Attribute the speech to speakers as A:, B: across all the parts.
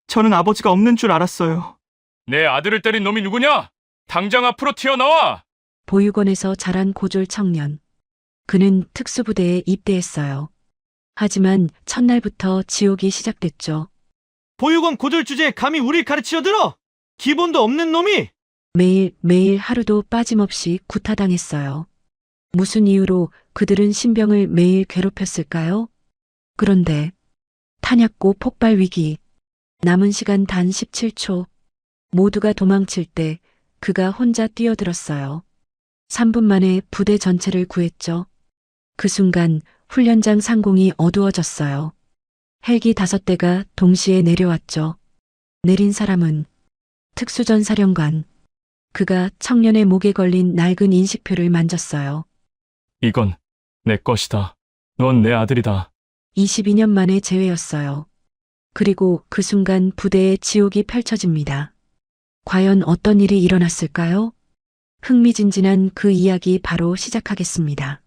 A: 저는 아버지가 없는 줄 알았어요.
B: 내 아들을 때린 놈이 누구냐? 당장 앞으로 튀어나와!
C: 보육원에서 자란 고졸 청년. 그는 특수부대에 입대했어요. 하지만 첫날부터 지옥이 시작됐죠.
A: 보육원 고졸 주제에 감히 우릴 가르치려 들어! 기본도 없는 놈이!
C: 매일 하루도 빠짐없이 구타당했어요. 무슨 이유로 그들은 신병을 매일 괴롭혔을까요? 그런데 탄약고 폭발 위기. 남은 시간 단 17초. 모두가 도망칠 때 그가 혼자 뛰어들었어요. 3분 만에 부대 전체를 구했죠. 그 순간 훈련장 상공이 어두워졌어요. 헬기 5대가 동시에 내려왔죠. 내린 사람은 특수전 사령관. 그가 청년의 목에 걸린 낡은 인식표를 만졌어요.
B: 이건 내 것이다. 넌 내 아들이다.
C: 22년 만에 재회였어요. 그리고 그 순간 부대에 지옥이 펼쳐집니다. 과연 어떤 일이 일어났을까요? 흥미진진한 그 이야기 바로 시작하겠습니다.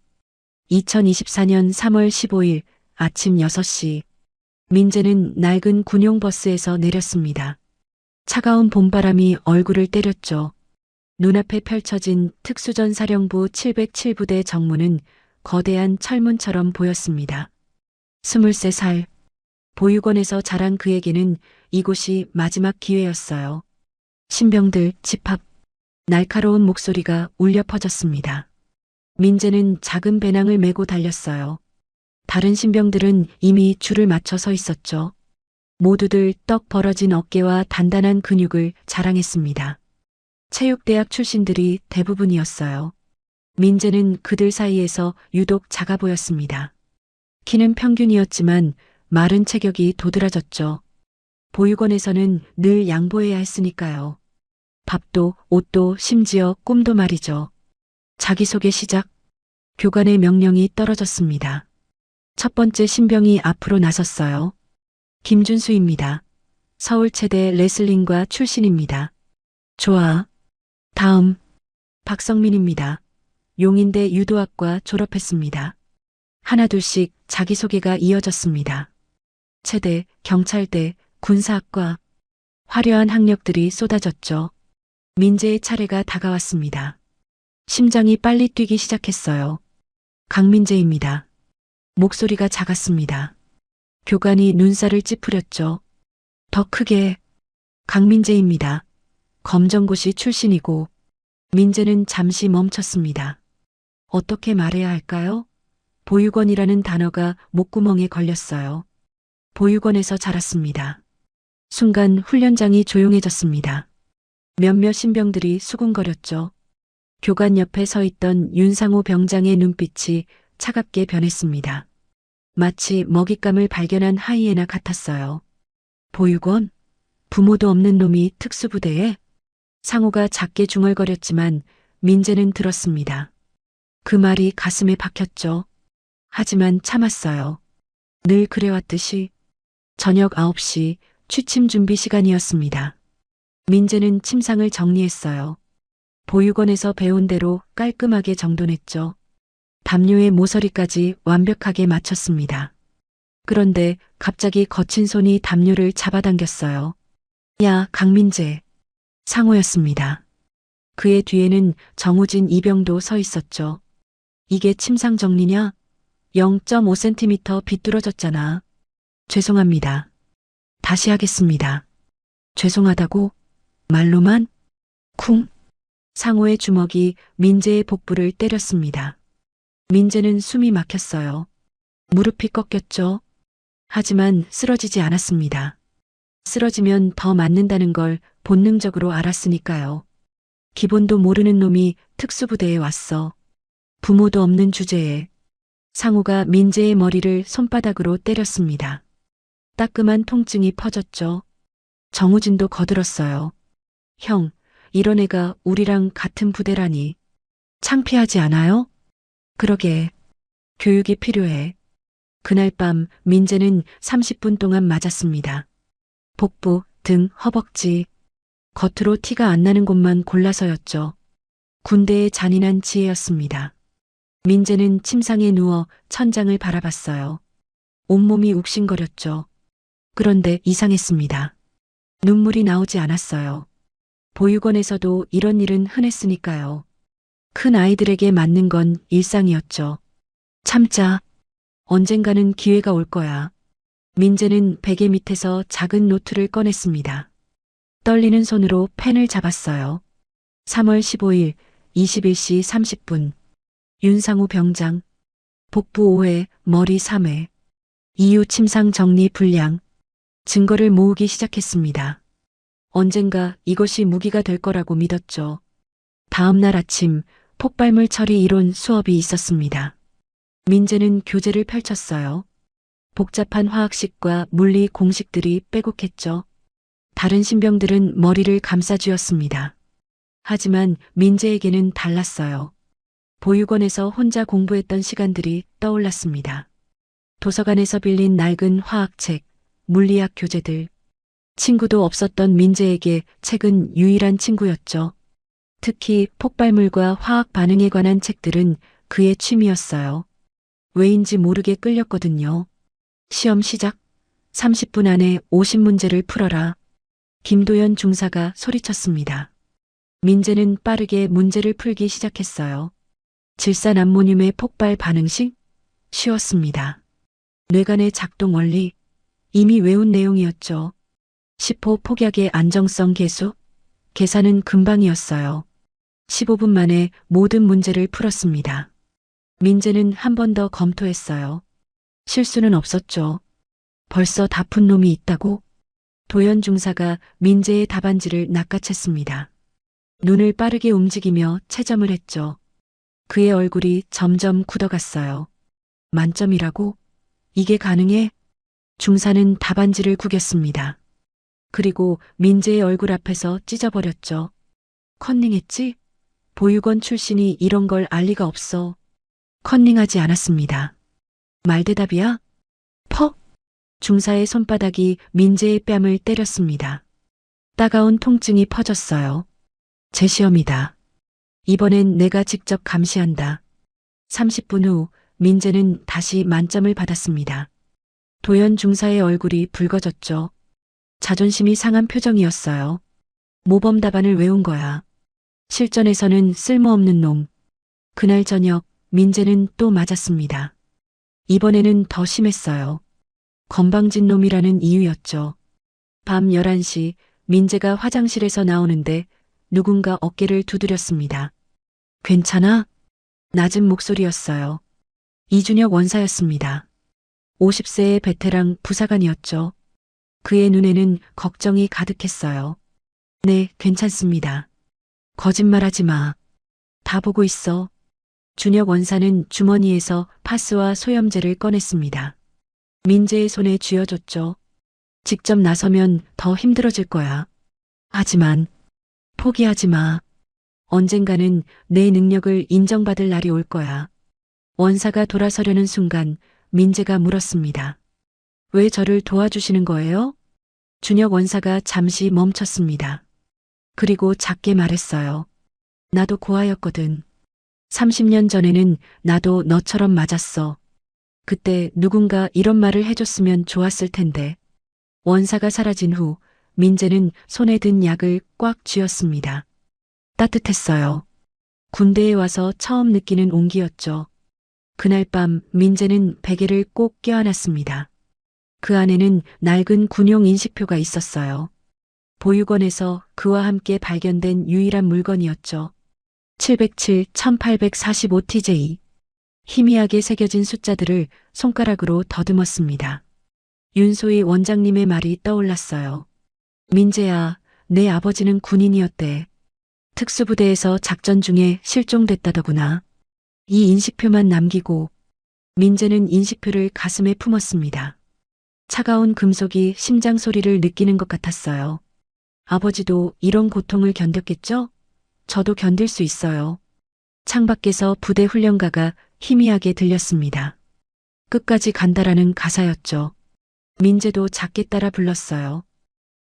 C: 2024년 3월 15일 아침 6시, 민재는 낡은 군용버스에서 내렸습니다. 차가운 봄바람이 얼굴을 때렸죠. 눈앞에 펼쳐진 특수전 사령부 707부대 정문은 거대한 철문처럼 보였습니다. 23살, 보육원에서 자란 그에게는 이곳이 마지막 기회였어요. 신병들 집합, 날카로운 목소리가 울려 퍼졌습니다. 민재는 작은 배낭을 메고 달렸어요. 다른 신병들은 이미 줄을 맞춰 서 있었죠. 모두들 떡 벌어진 어깨와 단단한 근육을 자랑했습니다. 체육대학 출신들이 대부분이었어요. 민재는 그들 사이에서 유독 작아 보였습니다. 키는 평균이었지만 마른 체격이 도드라졌죠. 보육원에서는 늘 양보해야 했으니까요. 밥도, 옷도, 심지어 꿈도 말이죠. 자기소개 시작. 교관의 명령이 떨어졌습니다. 첫 번째 신병이 앞으로 나섰어요. 김준수입니다. 서울체대 레슬링과 출신입니다. 좋아. 다음. 박성민입니다. 용인대 유도학과 졸업했습니다. 하나둘씩 자기소개가 이어졌습니다. 체대, 경찰대, 군사학과. 화려한 학력들이 쏟아졌죠. 민재의 차례가 다가왔습니다. 심장이 빨리 뛰기 시작했어요. 강민재입니다. 목소리가 작았습니다. 교관이 눈살을 찌푸렸죠. 더 크게. 강민재입니다. 검정고시 출신이고. 민재는 잠시 멈췄습니다. 어떻게 말해야 할까요? 보육원이라는 단어가 목구멍에 걸렸어요. 보육원에서 자랐습니다. 순간 훈련장이 조용해졌습니다. 몇몇 신병들이 수군거렸죠. 교관 옆에 서 있던 윤상호 병장의 눈빛이 차갑게 변했습니다. 마치 먹잇감을 발견한 하이에나 같았어요. 보육원? 부모도 없는 놈이 특수부대에? 상호가 작게 중얼거렸지만 민재는 들었습니다. 그 말이 가슴에 박혔죠. 하지만 참았어요. 늘 그래왔듯이. 저녁 9시 취침 준비 시간이었습니다. 민재는 침상을 정리했어요. 보육원에서 배운 대로 깔끔하게 정돈했죠. 담요의 모서리까지 완벽하게 맞췄습니다. 그런데 갑자기 거친 손이 담요를 잡아당겼어요. 야, 강민재. 상호였습니다. 그의 뒤에는 정우진 이병도 서 있었죠. 이게 침상 정리냐? 0.5cm 비뚤어졌잖아. 죄송합니다. 다시 하겠습니다. 죄송하다고? 말로만? 쿵. 상호의 주먹이 민재의 복부를 때렸습니다. 민재는 숨이 막혔어요. 무릎이 꺾였죠. 하지만 쓰러지지 않았습니다. 쓰러지면 더 맞는다는 걸 본능적으로 알았으니까요. 기본도 모르는 놈이 특수부대에 왔어. 부모도 없는 주제에. 상호가 민재의 머리를 손바닥으로 때렸습니다. 따끔한 통증이 퍼졌죠. 정우진도 거들었어요. 형, 이런 애가 우리랑 같은 부대라니. 창피하지 않아요? 그러게. 교육이 필요해. 그날 밤 민재는 30분 동안 맞았습니다. 복부, 등, 허벅지. 겉으로 티가 안 나는 곳만 골라서였죠. 군대의 잔인한 지혜였습니다. 민재는 침상에 누워 천장을 바라봤어요. 온몸이 욱신거렸죠. 그런데 이상했습니다. 눈물이 나오지 않았어요. 보육원에서도 이런 일은 흔했으니까요. 큰 아이들에게 맞는 건 일상이었죠. 참자. 언젠가는 기회가 올 거야. 민재는 베개 밑에서 작은 노트를 꺼냈습니다. 떨리는 손으로 펜을 잡았어요. 3월 15일 21시 30분. 윤상우 병장. 복부 5회, 머리 3회. 이유 침상 정리 불량. 증거를 모으기 시작했습니다. 언젠가 이것이 무기가 될 거라고 믿었죠. 다음 날 아침 폭발물 처리 이론 수업이 있었습니다. 민재는 교재를 펼쳤어요. 복잡한 화학식과 물리 공식들이 빼곡했죠. 다른 신병들은 머리를 감싸쥐었습니다. 하지만 민재에게는 달랐어요. 보육원에서 혼자 공부했던 시간들이 떠올랐습니다. 도서관에서 빌린 낡은 화학책, 물리학 교재들. 친구도 없었던 민재에게 책은 유일한 친구였죠. 특히 폭발물과 화학 반응에 관한 책들은 그의 취미였어요. 왜인지 모르게 끌렸거든요. 시험 시작. 30분 안에 50문제를 풀어라. 김도연 중사가 소리쳤습니다. 민재는 빠르게 문제를 풀기 시작했어요. 질산암모늄의 폭발 반응식? 쉬웠습니다. 뇌관의 작동 원리? 이미 외운 내용이었죠. 10호 폭약의 안정성 계수? 계산은 금방이었어요. 15분 만에 모든 문제를 풀었습니다. 민재는 한 번 더 검토했어요. 실수는 없었죠. 벌써 다 푼 놈이 있다고? 도연 중사가 민재의 답안지를 낚아챘습니다. 눈을 빠르게 움직이며 채점을 했죠. 그의 얼굴이 점점 굳어갔어요. 만점이라고? 이게 가능해? 중사는 답안지를 구겼습니다. 그리고 민재의 얼굴 앞에서 찢어버렸죠. 컨닝했지? 보육원 출신이 이런 걸 알 리가 없어. 컨닝하지 않았습니다. 말대답이야? 퍽! 중사의 손바닥이 민재의 뺨을 때렸습니다. 따가운 통증이 퍼졌어요. 제 시험이다. 이번엔 내가 직접 감시한다. 30분 후 민재는 다시 만점을 받았습니다. 도연 중사의 얼굴이 붉어졌죠. 자존심이 상한 표정이었어요. 모범 답안을 외운 거야. 실전에서는 쓸모없는 놈. 그날 저녁 민재는 또 맞았습니다. 이번에는 더 심했어요. 건방진 놈이라는 이유였죠. 밤 11시 민재가 화장실에서 나오는데 누군가 어깨를 두드렸습니다. 괜찮아? 낮은 목소리였어요. 이준혁 원사였습니다. 50세의 베테랑 부사관이었죠. 그의 눈에는 걱정이 가득했어요. 네, 괜찮습니다. 거짓말하지 마. 다 보고 있어. 준혁 원사는 주머니에서 파스와 소염제를 꺼냈습니다. 민재의 손에 쥐어줬죠. 직접 나서면 더 힘들어질 거야. 하지만 포기하지 마. 언젠가는 내 능력을 인정받을 날이 올 거야. 원사가 돌아서려는 순간 민재가 물었습니다. 왜 저를 도와주시는 거예요? 준혁 원사가 잠시 멈췄습니다. 그리고 작게 말했어요. 나도 고아였거든. 30년 전에는 나도 너처럼 맞았어. 그때 누군가 이런 말을 해줬으면 좋았을 텐데. 원사가 사라진 후 민재는 손에 든 약을 꽉 쥐었습니다. 따뜻했어요. 군대에 와서 처음 느끼는 온기였죠. 그날 밤 민재는 베개를 꼭 껴안았습니다. 그 안에는 낡은 군용 인식표가 있었어요. 보육원에서 그와 함께 발견된 유일한 물건이었죠. 707, 1845TJ. 희미하게 새겨진 숫자들을 손가락으로 더듬었습니다. 윤소희 원장님의 말이 떠올랐어요. 민재야, 내 아버지는 군인이었대. 특수부대에서 작전 중에 실종됐다더구나. 이 인식표만 남기고 민재는 인식표를 가슴에 품었습니다. 차가운 금속이 심장 소리를 느끼는 것 같았어요. 아버지도 이런 고통을 견뎠겠죠? 저도 견딜 수 있어요. 창밖에서 부대 훈련가가 희미하게 들렸습니다. 끝까지 간다라는 가사였죠. 민재도 작게 따라 불렀어요.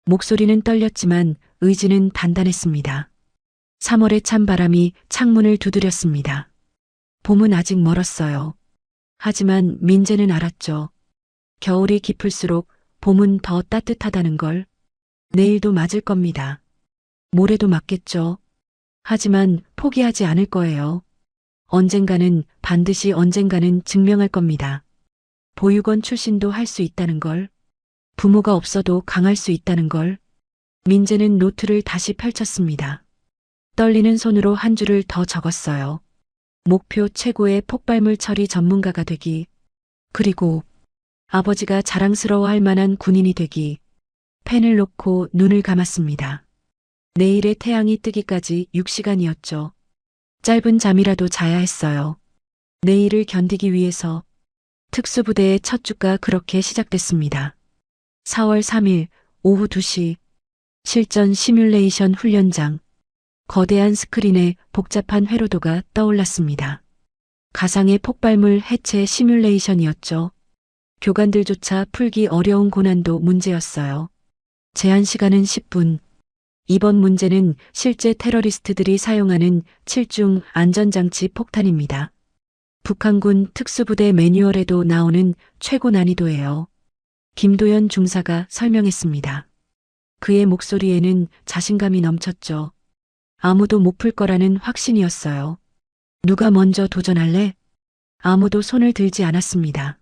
C: 목소리는 떨렸지만 의지는 단단했습니다. 3월의 찬바람이 창문을 두드렸습니다. 봄은 아직 멀었어요. 하지만 민재는 알았죠. 겨울이 깊을수록 봄은 더 따뜻하다는 걸. 내일도 맞을 겁니다. 모레도 맞겠죠. 하지만 포기하지 않을 거예요. 언젠가는, 반드시 언젠가는 증명할 겁니다. 보육원 출신도 할 수 있다는 걸. 부모가 없어도 강할 수 있다는 걸. 민재는 노트를 다시 펼쳤습니다. 떨리는 손으로 한 줄을 더 적었어요. 목표 최고의 폭발물 처리 전문가가 되기. 그리고 아버지가 자랑스러워할 만한 군인이 되기. 펜을 놓고 눈을 감았습니다. 내일의 태양이 뜨기까지 6시간이었죠. 짧은 잠이라도 자야 했어요. 내일을 견디기 위해서. 특수부대의 첫 주가 그렇게 시작됐습니다. 4월 3일 오후 2시 실전 시뮬레이션 훈련장. 거대한 스크린에 복잡한 회로도가 떠올랐습니다. 가상의 폭발물 해체 시뮬레이션이었죠. 교관들조차 풀기 어려운 고난도 문제였어요. 제한 시간은 10분. 이번 문제는 실제 테러리스트들이 사용하는 7중 안전장치 폭탄입니다. 북한군 특수부대 매뉴얼에도 나오는 최고 난이도예요. 김도연 중사가 설명했습니다. 그의 목소리에는 자신감이 넘쳤죠. 아무도 못 풀 거라는 확신이었어요. 누가 먼저 도전할래? 아무도 손을 들지 않았습니다.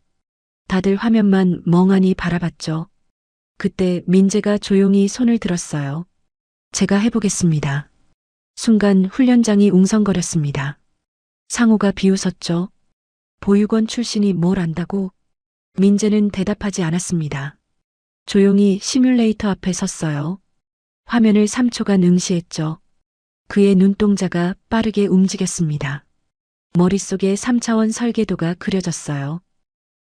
C: 다들 화면만 멍하니 바라봤죠. 그때 민재가 조용히 손을 들었어요. 제가 해보겠습니다. 순간 훈련장이 웅성거렸습니다. 상호가 비웃었죠. 보육원 출신이 뭘 안다고? 민재는 대답하지 않았습니다. 조용히 시뮬레이터 앞에 섰어요. 화면을 3초간 응시했죠. 그의 눈동자가 빠르게 움직였습니다. 머릿속에 3차원 설계도가 그려졌어요.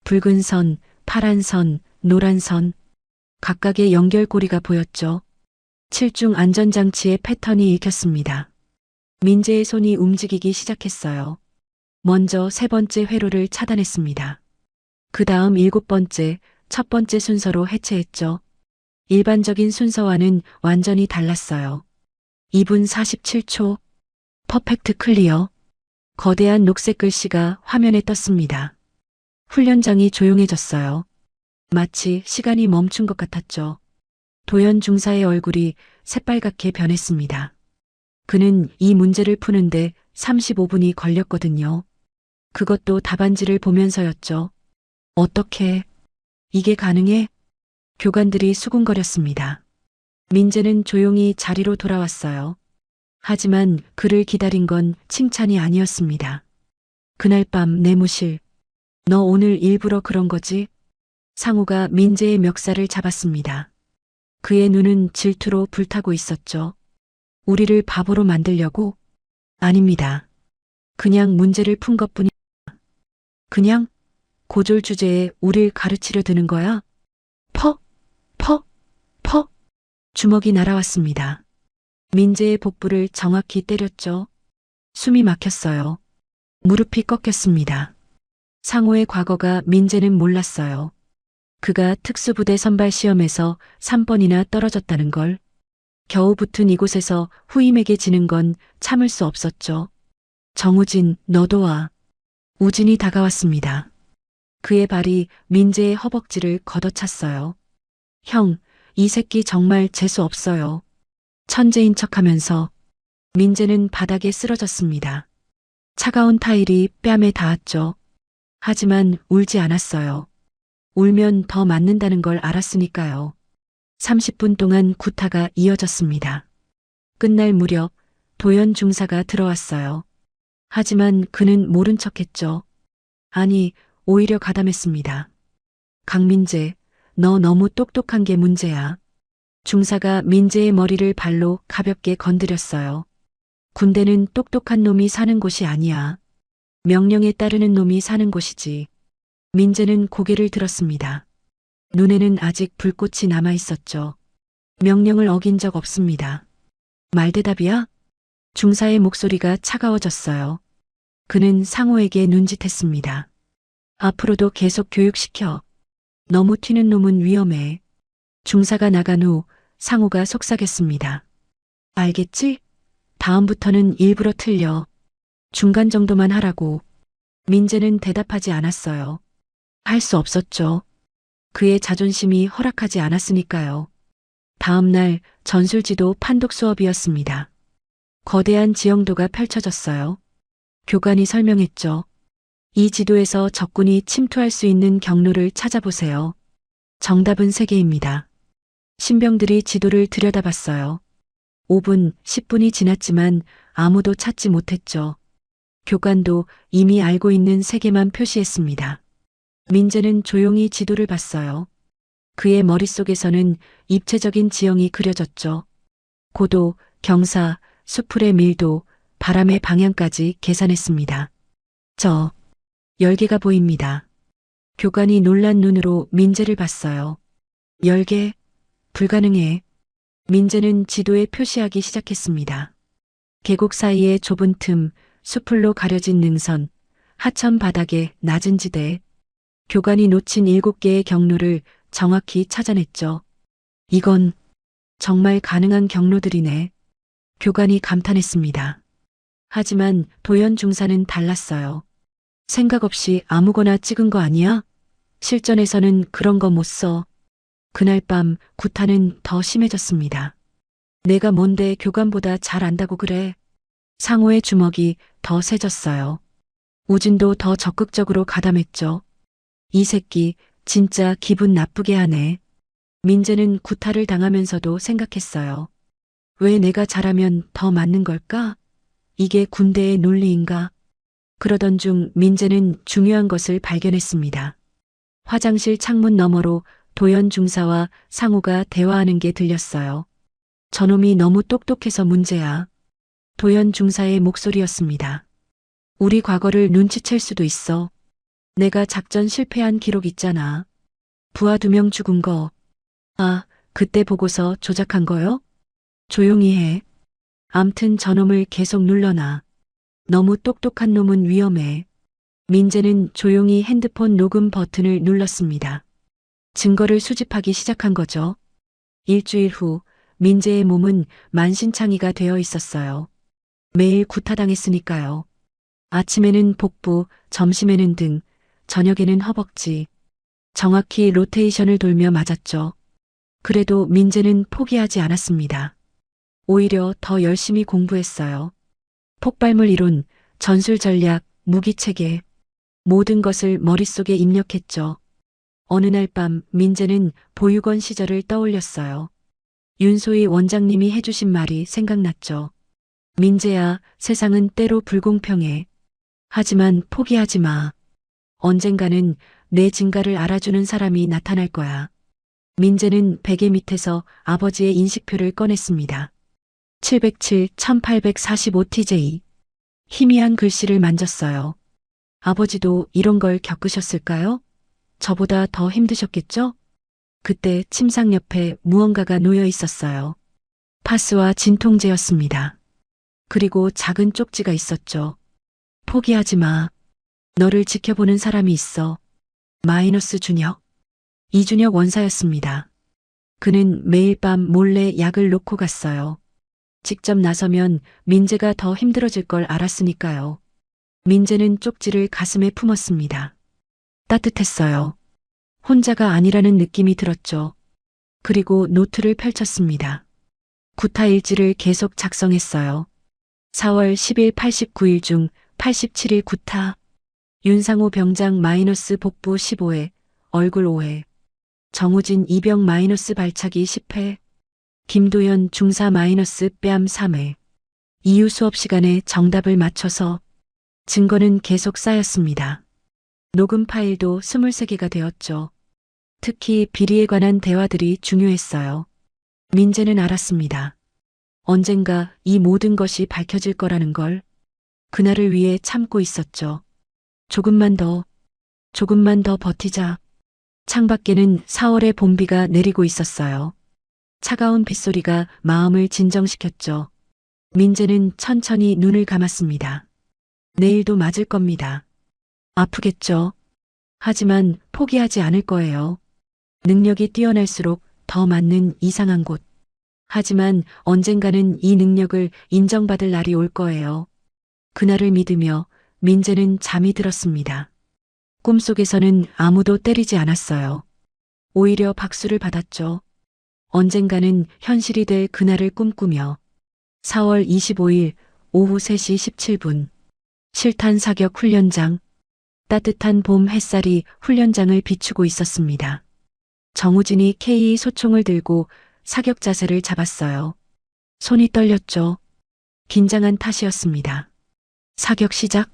C: 붉은 선, 파란 선, 노란 선. 각각의 연결고리가 보였죠. 7중 안전장치의 패턴이 읽혔습니다. 민재의 손이 움직이기 시작했어요. 먼저 3번째 회로를 차단했습니다. 그 다음 7번째, 첫 번째 순서로 해체했죠. 일반적인 순서와는 완전히 달랐어요. 2분 47초. 퍼펙트 클리어. 거대한 녹색 글씨가 화면에 떴습니다. 훈련장이 조용해졌어요. 마치 시간이 멈춘 것 같았죠. 도연 중사의 얼굴이 새빨갛게 변했습니다. 그는 이 문제를 푸는데 35분이 걸렸거든요. 그것도 답안지를 보면서였죠. 어떻게 이게 가능해? 교관들이 수군거렸습니다. 민재는 조용히 자리로 돌아왔어요. 하지만 그를 기다린 건 칭찬이 아니었습니다. 그날 밤 내무실. 너 오늘 일부러 그런 거지? 상우가 민재의 멱살을 잡았습니다. 그의 눈은 질투로 불타고 있었죠. 우리를 바보로 만들려고? 아닙니다. 그냥 문제를 푼 것뿐이야. 그냥 고졸 주제에 우릴 가르치려 드는 거야? 퍽, 퍽, 퍽. 주먹이 날아왔습니다. 민재의 복부를 정확히 때렸죠. 숨이 막혔어요. 무릎이 꺾였습니다. 상호의 과거가 민재는 몰랐어요. 그가 특수부대 선발 시험에서 3번이나 떨어졌다는 걸. 겨우 붙은 이곳에서 후임에게 지는 건 참을 수 없었죠. 정우진, 너도 와. 우진이 다가왔습니다. 그의 발이 민재의 허벅지를 걷어찼어요. 형, 이 새끼 정말 재수 없어요. 천재인 척하면서. 민재는 바닥에 쓰러졌습니다. 차가운 타일이 뺨에 닿았죠. 하지만 울지 않았어요. 울면 더 맞는다는 걸 알았으니까요. 30분 동안 구타가 이어졌습니다. 끝날 무렵 도연 중사가 들어왔어요. 하지만 그는 모른 척했죠. 아니, 오히려 가담했습니다. 강민재, 너 너무 똑똑한 게 문제야. 중사가 민재의 머리를 발로 가볍게 건드렸어요. 군대는 똑똑한 놈이 사는 곳이 아니야. 명령에 따르는 놈이 사는 곳이지. 민재는 고개를 들었습니다. 눈에는 아직 불꽃이 남아 있었죠. 명령을 어긴 적 없습니다. 말대답이야? 중사의 목소리가 차가워졌어요. 그는 상호에게 눈짓했습니다. 앞으로도 계속 교육시켜. 너무 튀는 놈은 위험해. 중사가 나간 후 상호가 속삭였습니다. 알겠지? 다음부터는 일부러 틀려. 중간 정도만 하라고. 민재는 대답하지 않았어요. 할 수 없었죠. 그의 자존심이 허락하지 않았으니까요. 다음 날 전술지도 판독 수업이었습니다. 거대한 지형도가 펼쳐졌어요. 교관이 설명했죠. 이 지도에서 적군이 침투할 수 있는 경로를 찾아보세요. 정답은 3개입니다. 신병들이 지도를 들여다봤어요. 5분, 10분이 지났지만 아무도 찾지 못했죠. 교관도 이미 알고 있는 3개만 표시했습니다. 민재는 조용히 지도를 봤어요. 그의 머릿속에서는 입체적인 지형이 그려졌죠. 고도, 경사, 수풀의 밀도, 바람의 방향까지 계산했습니다. 저, 열개가 보입니다. 교관이 놀란 눈으로 민재를 봤어요. 10개? 불가능해. 민재는 지도에 표시하기 시작했습니다. 계곡 사이의 좁은 틈, 수풀로 가려진 능선, 하천 바닥의 낮은 지대. 교관이 놓친 7개의 경로를 정확히 찾아냈죠. 이건 정말 가능한 경로들이네. 교관이 감탄했습니다. 하지만 도연 중사는 달랐어요. 생각 없이 아무거나 찍은 거 아니야? 실전에서는 그런 거 못 써. 그날 밤 구타는 더 심해졌습니다. 내가 뭔데 교관보다 잘 안다고 그래. 상호의 주먹이 더 세졌어요. 우진도 더 적극적으로 가담했죠. 이 새끼 진짜 기분 나쁘게 하네. 민재는 구타를 당하면서도 생각했어요. 왜 내가 잘하면 더 맞는 걸까? 이게 군대의 논리인가? 그러던 중 민재는 중요한 것을 발견했습니다. 화장실 창문 너머로 도연 중사와 상우가 대화하는 게 들렸어요. 저놈이 너무 똑똑해서 문제야. 도연 중사의 목소리였습니다. 우리 과거를 눈치챌 수도 있어. 내가 작전 실패한 기록 있잖아. 부하 2명 죽은 거. 아, 그때 보고서 조작한 거요? 조용히 해. 암튼 저놈을 계속 눌러놔. 너무 똑똑한 놈은 위험해. 민재는 조용히 핸드폰 녹음 버튼을 눌렀습니다. 증거를 수집하기 시작한 거죠. 일주일 후 민재의 몸은 만신창이가 되어 있었어요. 매일 구타당했으니까요. 아침에는 복부, 점심에는 등, 저녁에는 허벅지. 정확히 로테이션을 돌며 맞았죠. 그래도 민재는 포기하지 않았습니다. 오히려 더 열심히 공부했어요. 폭발물 이론, 전술 전략, 무기 체계. 모든 것을 머릿속에 입력했죠. 어느 날 밤 민재는 보육원 시절을 떠올렸어요. 윤소희 원장님이 해주신 말이 생각났죠. 민재야, 세상은 때로 불공평해. 하지만 포기하지 마. 언젠가는 내 진가를 알아주는 사람이 나타날 거야. 민재는 베개 밑에서 아버지의 인식표를 꺼냈습니다. 707, 1845TJ. 희미한 글씨를 만졌어요. 아버지도 이런 걸 겪으셨을까요? 저보다 더 힘드셨겠죠? 그때 침상 옆에 무언가가 놓여 있었어요. 파스와 진통제였습니다. 그리고 작은 쪽지가 있었죠. 포기하지 마. 너를 지켜보는 사람이 있어. 마이너스 준혁. 이준혁 원사였습니다. 그는 매일 밤 몰래 약을 놓고 갔어요. 직접 나서면 민재가 더 힘들어질 걸 알았으니까요. 민재는 쪽지를 가슴에 품었습니다. 따뜻했어요. 혼자가 아니라는 느낌이 들었죠. 그리고 노트를 펼쳤습니다. 구타 일지를 계속 작성했어요. 4월 10일 89일 중 87일 구타. 윤상호 병장 마이너스 복부 15회, 얼굴 5회. 정우진 이병 마이너스 발차기 10회. 김도연 중사 마이너스 뺨 3회. 이유 수업 시간에 정답을 맞춰서 증거는 계속 쌓였습니다. 녹음 파일도 23개가 되었죠. 특히 비리에 관한 대화들이 중요했어요. 민재는 알았습니다. 언젠가 이 모든 것이 밝혀질 거라는 걸. 그날을 위해 참고 있었죠. 조금만 더 버티자. 창밖에는 4월의 봄비가 내리고 있었어요. 차가운 빗소리가 마음을 진정시켰죠. 민재는 천천히 눈을 감았습니다. 내일도 맞을 겁니다. 아프겠죠. 하지만 포기하지 않을 거예요. 능력이 뛰어날수록 더 맞는 이상한 곳. 하지만 언젠가는 이 능력을 인정받을 날이 올 거예요. 그날을 믿으며 민재는 잠이 들었습니다. 꿈속에서는 아무도 때리지 않았어요. 오히려 박수를 받았죠. 언젠가는 현실이 될 그날을 꿈꾸며 4월 25일 오후 3시 17분 실탄 사격 훈련장. 따뜻한 봄 햇살이 훈련장을 비추고 있었습니다. 정우진이 K 소총을 들고 사격 자세를 잡았어요. 손이 떨렸죠. 긴장한 탓이었습니다. 사격 시작.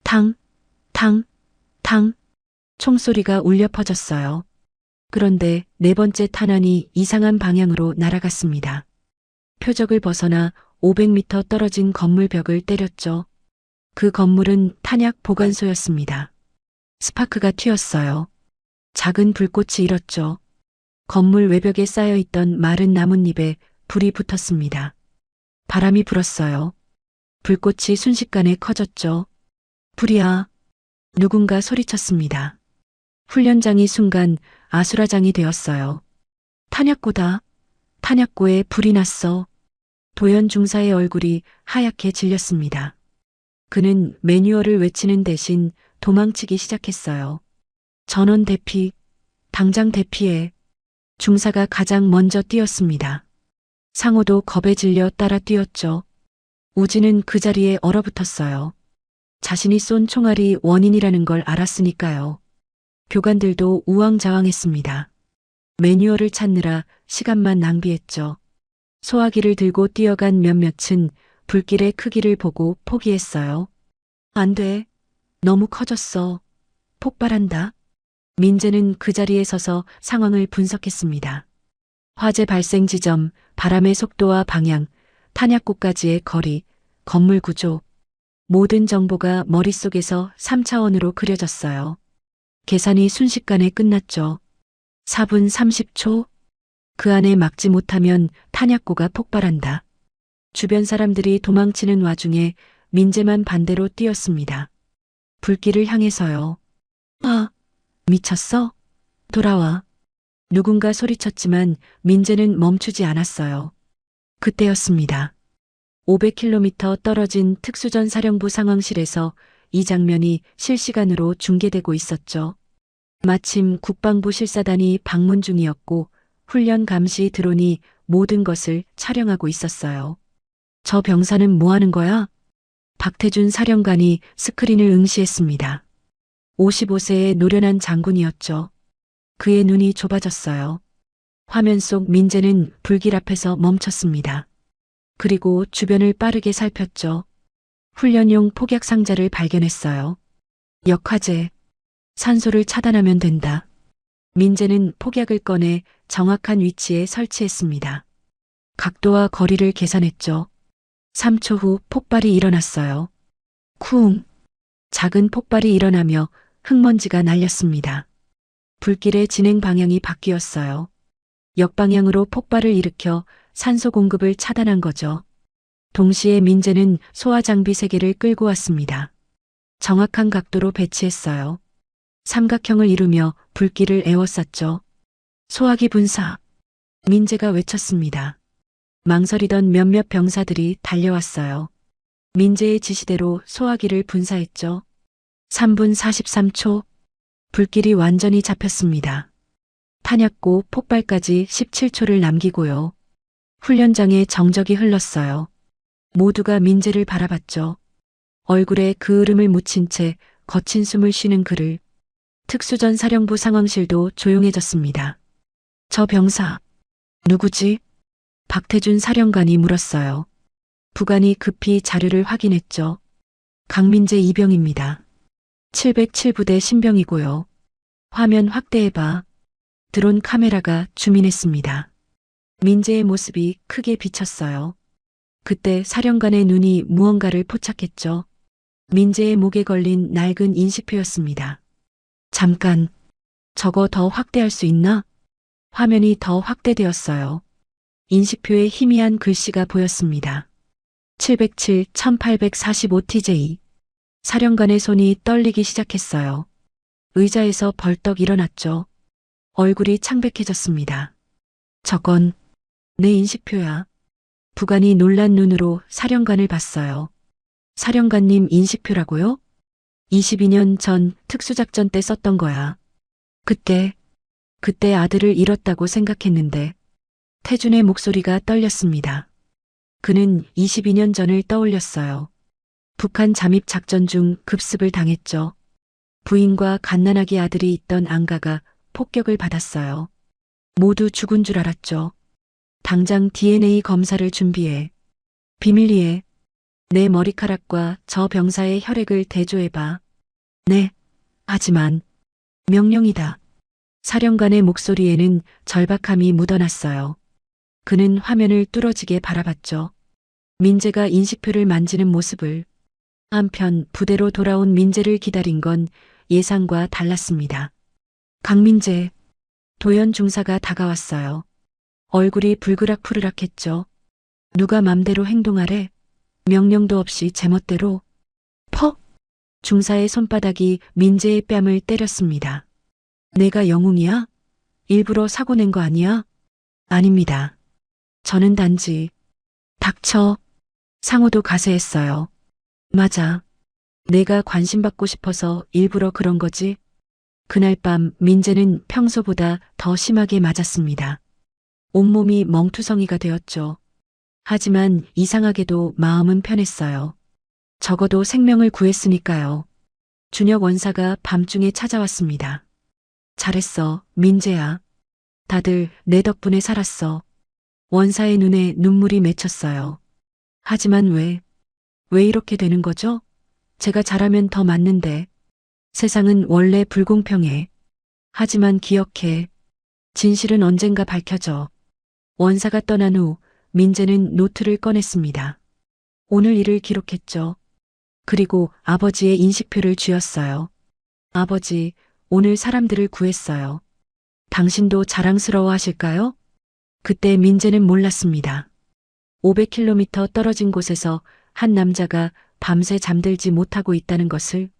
C: 탕, 탕, 탕. 총소리가 울려 퍼졌어요. 그런데 네 번째 탄환이 이상한 방향으로 날아갔습니다. 표적을 벗어나 500m 떨어진 건물 벽을 때렸죠. 그 건물은 탄약 보관소였습니다. 스파크가 튀었어요. 작은 불꽃이 일었죠. 건물 외벽에 쌓여있던 마른 나뭇잎에 불이 붙었습니다. 바람이 불었어요. 불꽃이 순식간에 커졌죠. 불이야. 누군가 소리쳤습니다. 훈련장이 순간 아수라장이 되었어요. 탄약고다. 탄약고에 불이 났어. 도연 중사의 얼굴이 하얗게 질렸습니다. 그는 매뉴얼을 외치는 대신 도망치기 시작했어요. 전원 대피, 당장 대피해. 중사가 가장 먼저 뛰었습니다. 상호도 겁에 질려 따라 뛰었죠. 우진은 그 자리에 얼어붙었어요. 자신이 쏜 총알이 원인이라는 걸 알았으니까요. 교관들도 우왕좌왕했습니다. 매뉴얼을 찾느라 시간만 낭비했죠. 소화기를 들고 뛰어간 몇몇은 불길의 크기를 보고 포기했어요. 안 돼. 너무 커졌어. 폭발한다. 민재는 그 자리에 서서 상황을 분석했습니다. 화재 발생 지점, 바람의 속도와 방향, 탄약고까지의 거리, 건물 구조. 모든 정보가 머릿속에서 3차원으로 그려졌어요. 계산이 순식간에 끝났죠. 4분 30초. 그 안에 막지 못하면 탄약고가 폭발한다. 주변 사람들이 도망치는 와중에 민재만 반대로 뛰었습니다. 불길을 향해서요. 아, 미쳤어? 돌아와. 누군가 소리쳤지만 민재는 멈추지 않았어요. 그때였습니다. 500km 떨어진 특수전 사령부 상황실에서 이 장면이 실시간으로 중계되고 있었죠. 마침 국방부 실사단이 방문 중이었고 훈련 감시 드론이 모든 것을 촬영하고 있었어요. 저 병사는 뭐 하는 거야? 박태준 사령관이 스크린을 응시했습니다. 55세의 노련한 장군이었죠. 그의 눈이 좁아졌어요. 화면 속 민재는 불길 앞에서 멈췄습니다. 그리고 주변을 빠르게 살폈죠. 훈련용 폭약 상자를 발견했어요. 역화제. 산소를 차단하면 된다. 민재는 폭약을 꺼내 정확한 위치에 설치했습니다. 각도와 거리를 계산했죠. 3초 후 폭발이 일어났어요. 쿵! 작은 폭발이 일어나며 흙먼지가 날렸습니다. 불길의 진행 방향이 바뀌었어요. 역방향으로 폭발을 일으켜 산소 공급을 차단한 거죠. 동시에 민재는 소화 장비 3개를 끌고 왔습니다. 정확한 각도로 배치했어요. 삼각형을 이루며 불길을 에워쌌죠. 소화기 분사. 민재가 외쳤습니다. 망설이던 몇몇 병사들이 달려왔어요. 민재의 지시대로 소화기를 분사했죠. 3분 43초. 불길이 완전히 잡혔습니다. 탄약고 폭발까지 17초를 남기고요. 훈련장에 정적이 흘렀어요. 모두가 민재를 바라봤죠. 얼굴에 그을음을 묻힌 채 거친 숨을 쉬는 그를. 특수전 사령부 상황실도 조용해졌습니다. 저 병사, 누구지? 박태준 사령관이 물었어요. 부관이 급히 자료를 확인했죠. 강민재 이병입니다. 707부대 신병이고요. 화면 확대해봐. 드론 카메라가 줌인했습니다. 민재의 모습이 크게 비쳤어요. 그때 사령관의 눈이 무언가를 포착했죠. 민재의 목에 걸린 낡은 인식표였습니다. 잠깐, 저거 더 확대할 수 있나? 화면이 더 확대되었어요. 인식표에 희미한 글씨가 보였습니다. 707 1845TJ. 사령관의 손이 떨리기 시작했어요. 의자에서 벌떡 일어났죠. 얼굴이 창백해졌습니다. 저건 내 인식표야. 부관이 놀란 눈으로 사령관을 봤어요. 사령관님 인식표라고요? 22년 전 특수작전 때 썼던 거야. 그때 그때 아들을 잃었다고 생각했는데 태준의 목소리가 떨렸습니다. 그는 22년 전을 떠올렸어요. 북한 잠입 작전 중 급습을 당했죠. 부인과 갓난아기 아들이 있던 안가가 폭격을 받았어요. 모두 죽은 줄 알았죠. 당장 DNA 검사를 준비해. 비밀리에 내 머리카락과 저 병사의 혈액을 대조해봐. 네. 하지만 명령이다. 사령관의 목소리에는 절박함이 묻어났어요. 그는 화면을 뚫어지게 바라봤죠. 민재가 인식표를 만지는 모습을. 한편 부대로 돌아온 민재를 기다린 건 예상과 달랐습니다. 강민재, 도연 중사가 다가왔어요. 얼굴이 불그락푸르락했죠. 누가 맘대로 행동하래? 명령도 없이 제멋대로. 퍽! 중사의 손바닥이 민재의 뺨을 때렸습니다. 내가 영웅이야? 일부러 사고 낸 거 아니야? 아닙니다. 저는 단지 닥쳐. 상호도 가세했어요. 맞아. 내가 관심받고 싶어서 일부러 그런 거지. 그날 밤 민재는 평소보다 더 심하게 맞았습니다. 온몸이 멍투성이가 되었죠. 하지만 이상하게도 마음은 편했어요. 적어도 생명을 구했으니까요. 준혁 원사가 밤중에 찾아왔습니다. 잘했어, 민재야. 다들 내 덕분에 살았어. 원사의 눈에 눈물이 맺혔어요. 하지만 왜 이렇게 되는 거죠? 제가 잘하면 더 맞는데. 세상은 원래 불공평해. 하지만 기억해. 진실은 언젠가 밝혀져. 원사가 떠난 후 민재는 노트를 꺼냈습니다. 오늘 일을 기록했죠. 그리고 아버지의 인식표를 쥐었어요. 아버지, 오늘 사람들을 구했어요. 당신도 자랑스러워 하실까요? 그때 민재는 몰랐습니다. 500km 떨어진 곳에서 한 남자가 밤새 잠들지 못하고 있다는 것을,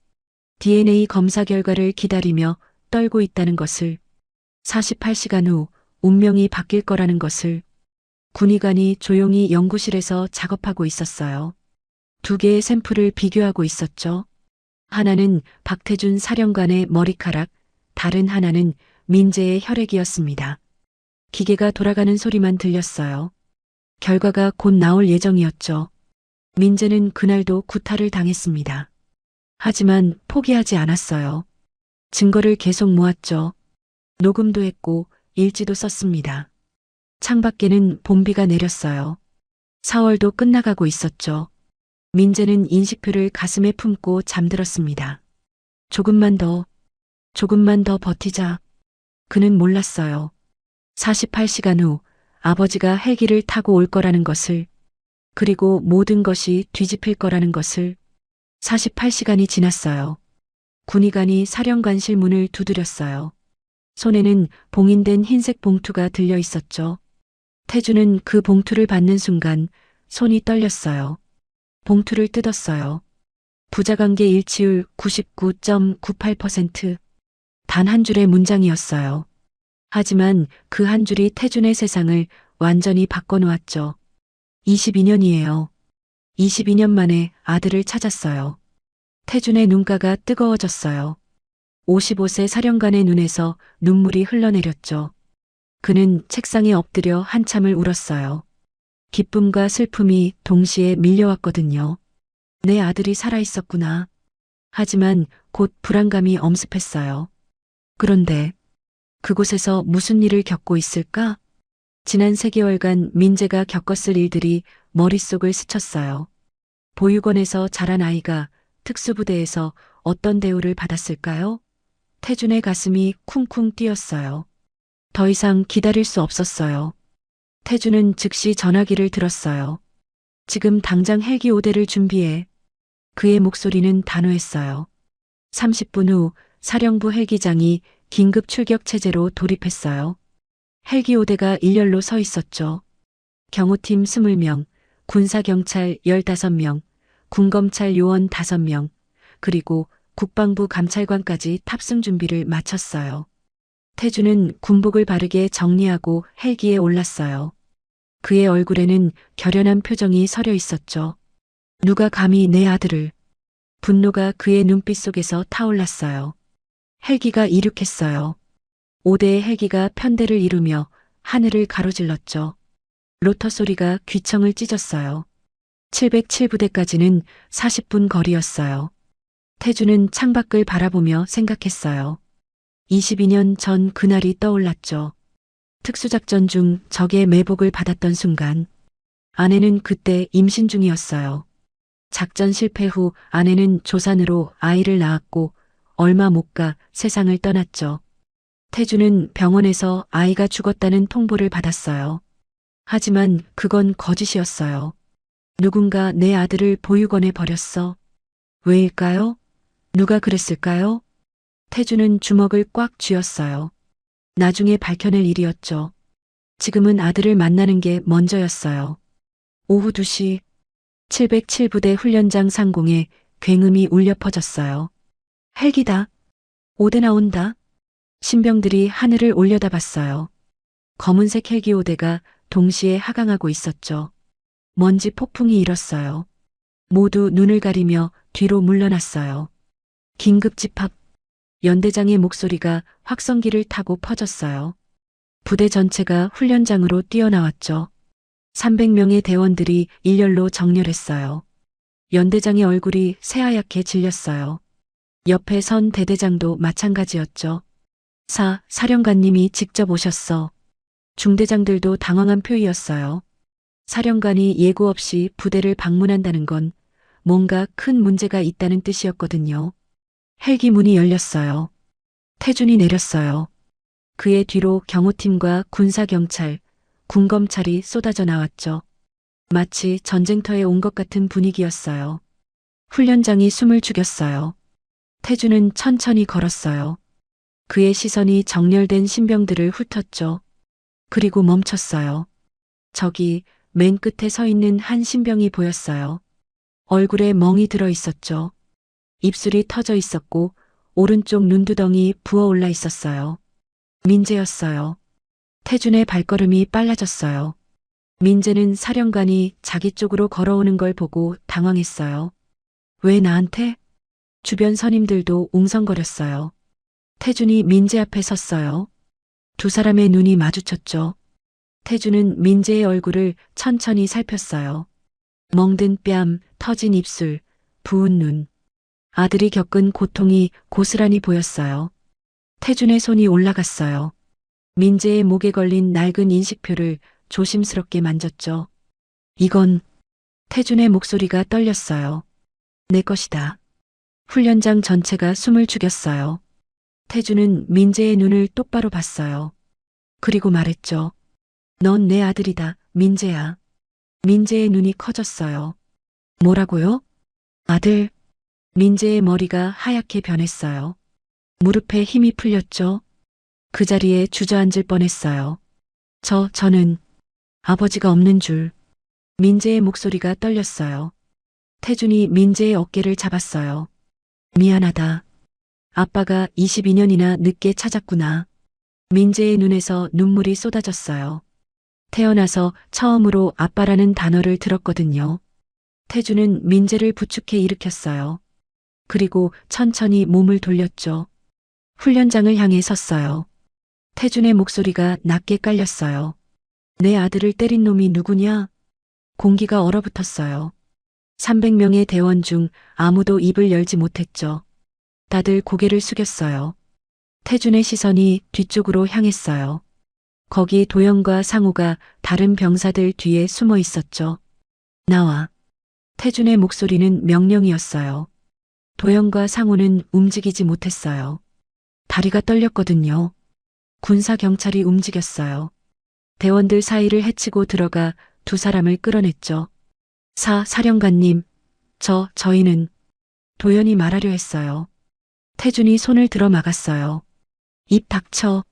C: DNA 검사 결과를 기다리며 떨고 있다는 것을, 48시간 후 운명이 바뀔 거라는 것을. 군의관이 조용히 연구실에서 작업하고 있었어요. 두 개의 샘플을 비교하고 있었죠. 하나는 박태준 사령관의 머리카락, 다른 하나는 민재의 혈액이었습니다. 기계가 돌아가는 소리만 들렸어요. 결과가 곧 나올 예정이었죠. 민재는 그날도 구타를 당했습니다. 하지만 포기하지 않았어요. 증거를 계속 모았죠. 녹음도 했고 일지도 썼습니다. 창밖에는 봄비가 내렸어요. 4월도 끝나가고 있었죠. 민재는 인식표를 가슴에 품고 잠들었습니다. 조금만 더 버티자. 그는 몰랐어요. 48시간 후 아버지가 헬기를 타고 올 거라는 것을, 그리고 모든 것이 뒤집힐 거라는 것을. 48시간이 지났어요. 군의관이 사령관실 문을 두드렸어요. 손에는 봉인된 흰색 봉투가 들려 있었죠. 태주는 그 봉투를 받는 순간 손이 떨렸어요. 봉투를 뜯었어요. 부자관계 일치율 99.98%. 단 한 줄의 문장이었어요. 하지만 그 한 줄이 태준의 세상을 완전히 바꿔놓았죠. 22년이에요. 22년 만에 아들을 찾았어요. 태준의 눈가가 뜨거워졌어요. 55세 사령관의 눈에서 눈물이 흘러내렸죠. 그는 책상에 엎드려 한참을 울었어요. 기쁨과 슬픔이 동시에 밀려왔거든요. 내 아들이 살아있었구나. 하지만 곧 불안감이 엄습했어요. 그런데 그곳에서 무슨 일을 겪고 있을까? 지난 3개월간 민재가 겪었을 일들이 머릿속을 스쳤어요. 보육원에서 자란 아이가 특수부대에서 어떤 대우를 받았을까요? 태준의 가슴이 쿵쿵 뛰었어요. 더 이상 기다릴 수 없었어요. 태준은 즉시 전화기를 들었어요. 지금 당장 헬기 5대를 준비해. 그의 목소리는 단호했어요. 30분 후 사령부 헬기장이 긴급 출격 체제로 돌입했어요. 헬기 5대가 일렬로 서 있었죠. 경호팀 20명, 군사경찰 15명, 군검찰 요원 5명, 그리고 국방부 감찰관까지 탑승 준비를 마쳤어요. 태준은 군복을 바르게 정리하고 헬기에 올랐어요. 그의 얼굴에는 결연한 표정이 서려 있었죠. 누가 감히 내 아들을. 분노가 그의 눈빛 속에서 타올랐어요. 헬기가 이륙했어요. 5대의 헬기가 편대를 이루며 하늘을 가로질렀죠. 로터 소리가 귀청을 찢었어요. 707부대까지는 40분 거리였어요. 태주는 창밖을 바라보며 생각했어요. 22년 전 그날이 떠올랐죠. 특수작전 중 적의 매복을 받았던 순간 아내는 그때 임신 중이었어요. 작전 실패 후 아내는 조산으로 아이를 낳았고 얼마 못 가 세상을 떠났죠. 태주는 병원에서 아이가 죽었다는 통보를 받았어요. 하지만 그건 거짓이었어요. 누군가 내 아들을 보육원에 버렸어. 왜일까요? 누가 그랬을까요? 태주는 주먹을 꽉 쥐었어요. 나중에 밝혀낼 일이었죠. 지금은 아들을 만나는 게 먼저였어요. 오후 2시 707부대 훈련장 상공에 굉음이 울려 퍼졌어요. 헬기다. 5대 나온다. 신병들이 하늘을 올려다봤어요. 검은색 헬기 5대가 동시에 하강하고 있었죠. 먼지 폭풍이 일었어요. 모두 눈을 가리며 뒤로 물러났어요. 긴급 집합. 연대장의 목소리가 확성기를 타고 퍼졌어요. 부대 전체가 훈련장으로 뛰어나왔죠. 300명의 대원들이 일렬로 정렬했어요. 연대장의 얼굴이 새하얗게 질렸어요. 옆에 선 대대장도 마찬가지였죠. 사령관님이 직접 오셨어. 중대장들도 당황한 표이었어요. 사령관이 예고 없이 부대를 방문한다는 건 뭔가 큰 문제가 있다는 뜻이었거든요. 헬기 문이 열렸어요. 태준이 내렸어요. 그의 뒤로 경호팀과 군사경찰, 군검찰이 쏟아져 나왔죠. 마치 전쟁터에 온 것 같은 분위기였어요. 훈련장이 숨을 죽였어요. 태준은 천천히 걸었어요. 그의 시선이 정렬된 신병들을 훑었죠. 그리고 멈췄어요. 저기 맨 끝에 서 있는 한 신병이 보였어요. 얼굴에 멍이 들어 있었죠. 입술이 터져 있었고 오른쪽 눈두덩이 부어올라 있었어요. 민재였어요. 태준의 발걸음이 빨라졌어요. 민재는 사령관이 자기 쪽으로 걸어오는 걸 보고 당황했어요. 왜 나한테? 주변 선임들도 웅성거렸어요. 태준이 민재 앞에 섰어요. 두 사람의 눈이 마주쳤죠. 태준은 민재의 얼굴을 천천히 살폈어요. 멍든 뺨, 터진 입술, 부은 눈. 아들이 겪은 고통이 고스란히 보였어요. 태준의 손이 올라갔어요. 민재의 목에 걸린 낡은 인식표를 조심스럽게 만졌죠. 이건 태준의 목소리가 떨렸어요. 내 것이다. 훈련장 전체가 숨을 죽였어요. 태준은 민재의 눈을 똑바로 봤어요. 그리고 말했죠. 넌 내 아들이다, 민재야. 민재의 눈이 커졌어요. 뭐라고요? 아들. 민재의 머리가 하얗게 변했어요. 무릎에 힘이 풀렸죠. 그 자리에 주저앉을 뻔했어요. 저는 아버지가 없는 줄. 민재의 목소리가 떨렸어요. 태준이 민재의 어깨를 잡았어요. 미안하다. 아빠가 22년이나 늦게 찾았구나. 민재의 눈에서 눈물이 쏟아졌어요. 태어나서 처음으로 아빠라는 단어를 들었거든요. 태준은 민재를 부축해 일으켰어요. 그리고 천천히 몸을 돌렸죠. 훈련장을 향해 섰어요. 태준의 목소리가 낮게 깔렸어요. 내 아들을 때린 놈이 누구냐? 공기가 얼어붙었어요. 300명의 대원 중 아무도 입을 열지 못했죠. 다들 고개를 숙였어요. 태준의 시선이 뒤쪽으로 향했어요. 거기 도영과 상우가 다른 병사들 뒤에 숨어 있었죠. 나와. 태준의 목소리는 명령이었어요. 도영과 상우는 움직이지 못했어요. 다리가 떨렸거든요. 군사경찰이 움직였어요. 대원들 사이를 헤치고 들어가 두 사람을 끌어냈죠. 사령관님, 저희는 도연이 말하려 했어요. 태준이 손을 들어 막았어요. 입 닥쳐.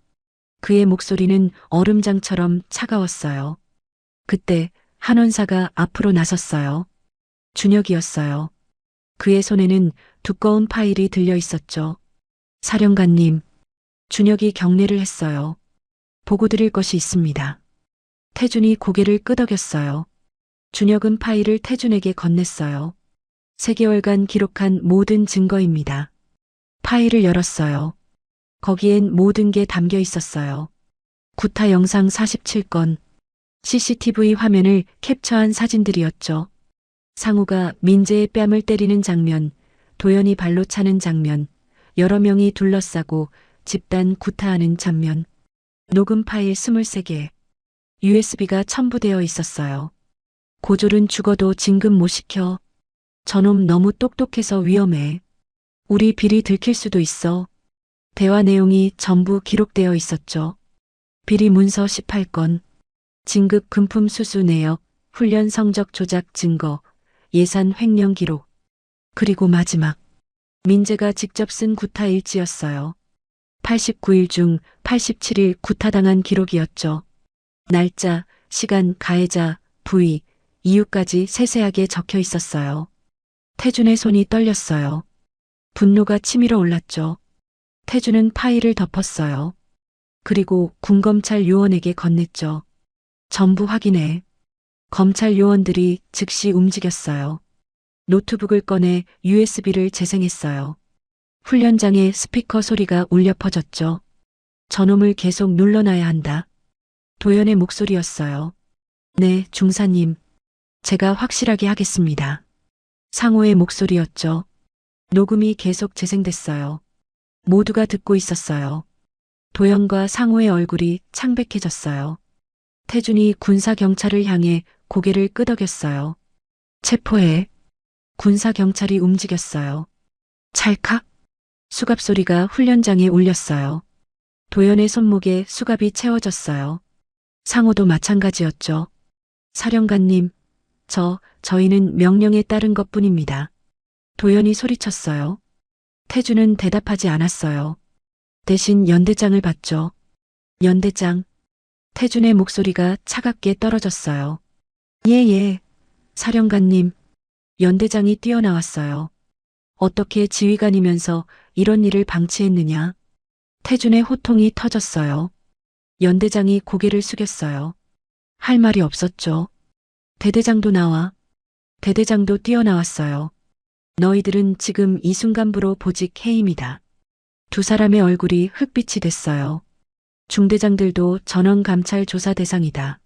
C: 그의 목소리는 얼음장처럼 차가웠어요. 그때 한원사가 앞으로 나섰어요. 준혁이었어요. 그의 손에는 두꺼운 파일이 들려 있었죠. 사령관님, 준혁이 경례를 했어요. 보고 드릴 것이 있습니다. 태준이 고개를 끄덕였어요. 준혁은 파일을 태준에게 건넸어요. 3개월간 기록한 모든 증거입니다. 파일을 열었어요. 거기엔 모든 게 담겨 있었어요. 구타 영상 47건, CCTV 화면을 캡처한 사진들이었죠. 상우가 민재의 뺨을 때리는 장면, 도연이 발로 차는 장면, 여러 명이 둘러싸고 집단 구타하는 장면, 녹음 파일 23개, USB가 첨부되어 있었어요. 고졸은 죽어도 진급 못 시켜. 저놈 너무 똑똑해서 위험해. 우리 비리 들킬 수도 있어. 대화 내용이 전부 기록되어 있었죠. 비리 문서 18건, 진급 금품 수수 내역, 훈련 성적 조작 증거, 예산 횡령 기록. 그리고 마지막, 민재가 직접 쓴 구타 일지였어요. 89일 중 87일 구타당한 기록이었죠. 날짜, 시간, 가해자, 부위, 이유까지 세세하게 적혀 있었어요. 태준의 손이 떨렸어요. 분노가 치밀어 올랐죠. 태준은 파일을 덮었어요. 그리고 군검찰 요원에게 건넸죠. 전부 확인해. 검찰 요원들이 즉시 움직였어요. 노트북을 꺼내 USB를 재생했어요. 훈련장에 스피커 소리가 울려 퍼졌죠. 저놈을 계속 눌러놔야 한다. 도연의 목소리였어요. 네, 중사님. 제가 확실하게 하겠습니다. 상호의 목소리였죠. 녹음이 계속 재생됐어요. 모두가 듣고 있었어요. 도연과 상호의 얼굴이 창백해졌어요. 태준이 군사경찰을 향해 고개를 끄덕였어요. 체포해. 군사경찰이 움직였어요. 찰칵. 수갑 소리가 훈련장에 울렸어요. 도연의 손목에 수갑이 채워졌어요. 상호도 마찬가지였죠. 사령관님, 저희는 명령에 따른 것뿐입니다. 도연이 소리쳤어요. 태준은 대답하지 않았어요. 대신 연대장을 봤죠. 연대장. 태준의 목소리가 차갑게 떨어졌어요. 예. 사령관님. 연대장이 뛰어나왔어요. 어떻게 지휘관이면서 이런 일을 방치했느냐. 태준의 호통이 터졌어요. 연대장이 고개를 숙였어요. 할 말이 없었죠. 대대장도 나와. 대대장도 뛰어나왔어요. 너희들은 지금 이 순간부로 보직 해임이다. 두 사람의 얼굴이 흑빛이 됐어요. 중대장들도 전원 감찰 조사 대상이다.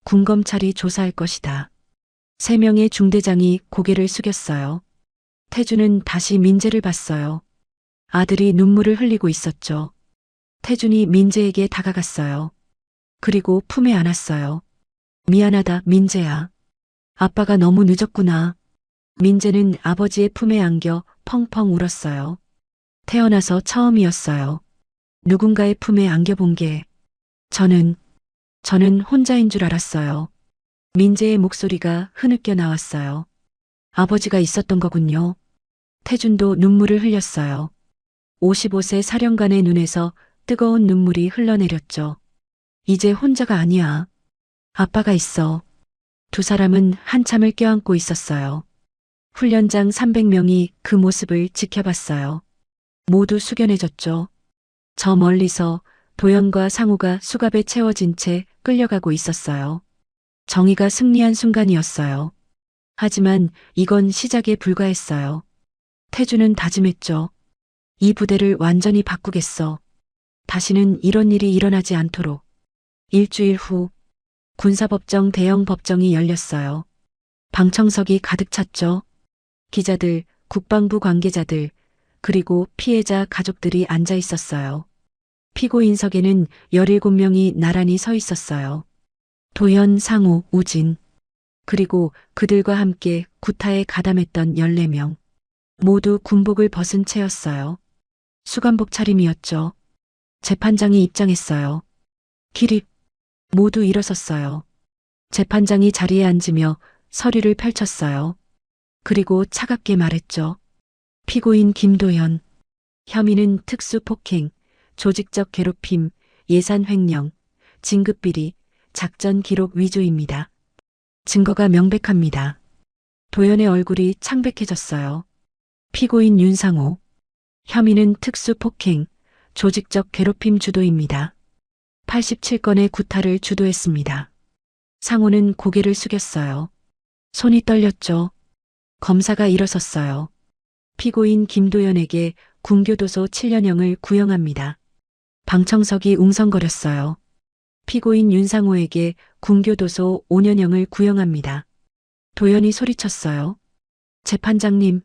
C: 군검찰이 조사할 것이다. 3명의 중대장이 고개를 숙였어요. 태준은 다시 민재를 봤어요. 아들이 눈물을 흘리고 있었죠. 태준이 민재에게 다가갔어요. 그리고 품에 안았어요. 미안하다, 민재야. 아빠가 너무 늦었구나. 민재는 아버지의 품에 안겨 펑펑 울었어요. 태어나서 처음이었어요. 누군가의 품에 안겨본 게. 저는 혼자인 줄 알았어요. 민재의 목소리가 흐느껴 나왔어요. 아버지가 있었던 거군요. 태준도 눈물을 흘렸어요. 55세 사령관의 눈에서 뜨거운 눈물이 흘러내렸죠. 이제 혼자가 아니야. 아빠가 있어. 두 사람은 한참을 껴안고 있었어요. 훈련장 300명이 그 모습을 지켜봤어요. 모두 숙연해졌죠. 저 멀리서 도연과 상우가 수갑에 채워진 채 끌려가고 있었어요. 정의가 승리한 순간이었어요. 하지만 이건 시작에 불과했어요. 태준은 다짐했죠. 이 부대를 완전히 바꾸겠어. 다시는 이런 일이 일어나지 않도록. 일주일 후 군사법정 대형 법정이 열렸어요. 방청석이 가득 찼죠. 기자들, 국방부 관계자들, 그리고 피해자 가족들이 앉아 있었어요. 피고인석에는 17명이 나란히 서 있었어요. 도연, 상우, 우진, 그리고 그들과 함께 구타에 가담했던 14명. 모두 군복을 벗은 채였어요. 수감복 차림이었죠. 재판장이 입장했어요. 기립. 모두 일어섰어요. 재판장이 자리에 앉으며 서류를 펼쳤어요. 그리고 차갑게 말했죠. 피고인 김도연. 혐의는 특수폭행, 조직적 괴롭힘, 예산 횡령, 진급비리, 작전 기록 위조입니다. 증거가 명백합니다. 도연의 얼굴이 창백해졌어요. 피고인 윤상호. 혐의는 특수폭행, 조직적 괴롭힘 주도입니다. 87건의 구타를 주도했습니다. 상호는 고개를 숙였어요. 손이 떨렸죠. 검사가 일어섰어요. 피고인 김도연에게 군교도소 7년형을 구형합니다. 방청석이 웅성거렸어요. 피고인 윤상호에게 군교도소 5년형을 구형합니다. 도연이 소리쳤어요. 재판장님,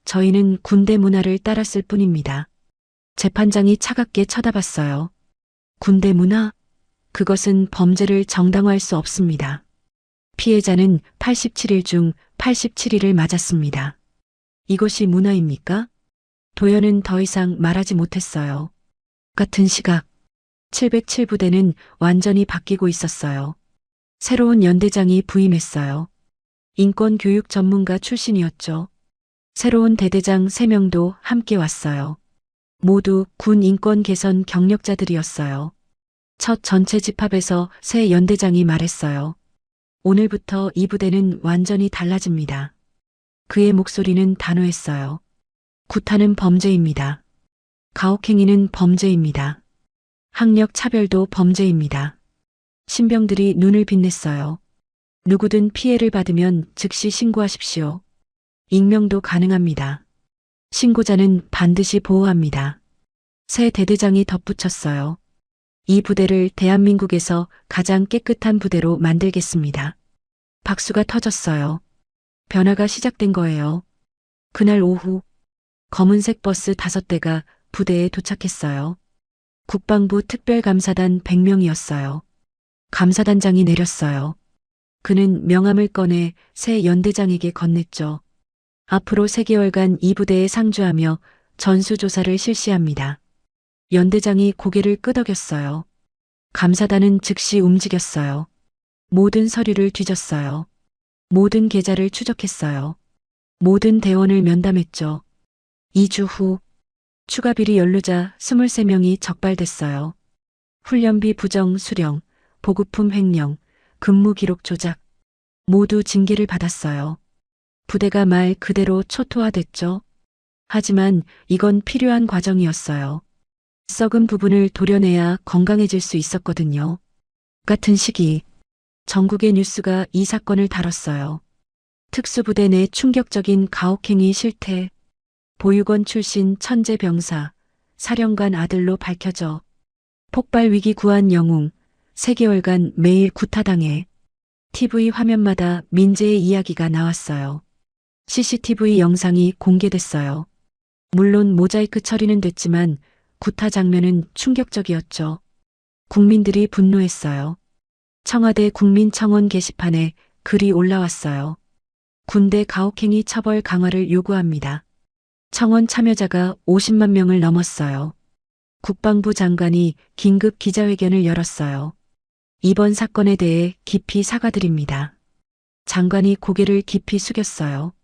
C: 저희는 군대 문화를 따랐을 뿐입니다. 재판장이 차갑게 쳐다봤어요. 군대 문화? 그것은 범죄를 정당화할 수 없습니다. 피해자는 87일 중 87일을 맞았습니다. 이것이 문화입니까? 도연은 더 이상 말하지 못했어요. 같은 시각 707부대는 완전히 바뀌고 있었어요. 새로운 연대장이 부임했어요. 인권교육 전문가 출신이었죠. 새로운 대대장 3명도 함께 왔어요. 모두 군 인권 개선 경력자들이었어요. 첫 전체 집합에서 새 연대장이 말했어요. 오늘부터 이 부대는 완전히 달라집니다. 그의 목소리는 단호했어요. 구타는 범죄입니다. 가혹행위는 범죄입니다. 학력 차별도 범죄입니다. 신병들이 눈을 빛냈어요. 누구든 피해를 받으면 즉시 신고하십시오. 익명도 가능합니다. 신고자는 반드시 보호합니다. 새 대대장이 덧붙였어요. 이 부대를 대한민국에서 가장 깨끗한 부대로 만들겠습니다. 박수가 터졌어요. 변화가 시작된 거예요. 그날 오후 검은색 버스 5대가 부대에 도착했어요. 국방부 특별감사단 100명이었어요. 감사단장이 내렸어요. 그는 명함을 꺼내 새 연대장에게 건넸죠. 앞으로 3개월간 이 부대에 상주하며 전수조사를 실시합니다. 연대장이 고개를 끄덕였어요. 감사단은 즉시 움직였어요. 모든 서류를 뒤졌어요. 모든 계좌를 추적했어요. 모든 대원을 면담했죠. 2주 후 추가 비리 연루자 23명이 적발됐어요. 훈련비 부정 수령, 보급품 횡령, 근무 기록 조작, 모두 징계를 받았어요. 부대가 말 그대로 초토화됐죠. 하지만 이건 필요한 과정이었어요. 썩은 부분을 도려내야 건강해질 수 있었거든요. 같은 시기 전국의 뉴스가 이 사건을 다뤘어요. 특수부대 내 충격적인 가혹행위 실태, 보육원 출신 천재 병사, 사령관 아들로 밝혀져 폭발 위기 구한 영웅, 3개월간 매일 구타당해 TV 화면마다 민재의 이야기가 나왔어요. CCTV 영상이 공개됐어요. 물론 모자이크 처리는 됐지만 구타 장면은 충격적이었죠. 국민들이 분노했어요. 청와대 국민청원 게시판에 글이 올라왔어요. 군대 가혹행위 처벌 강화를 요구합니다. 청원 참여자가 50만 명을 넘었어요. 국방부 장관이 긴급 기자회견을 열었어요. 이번 사건에 대해 깊이 사과드립니다. 장관이 고개를 깊이 숙였어요.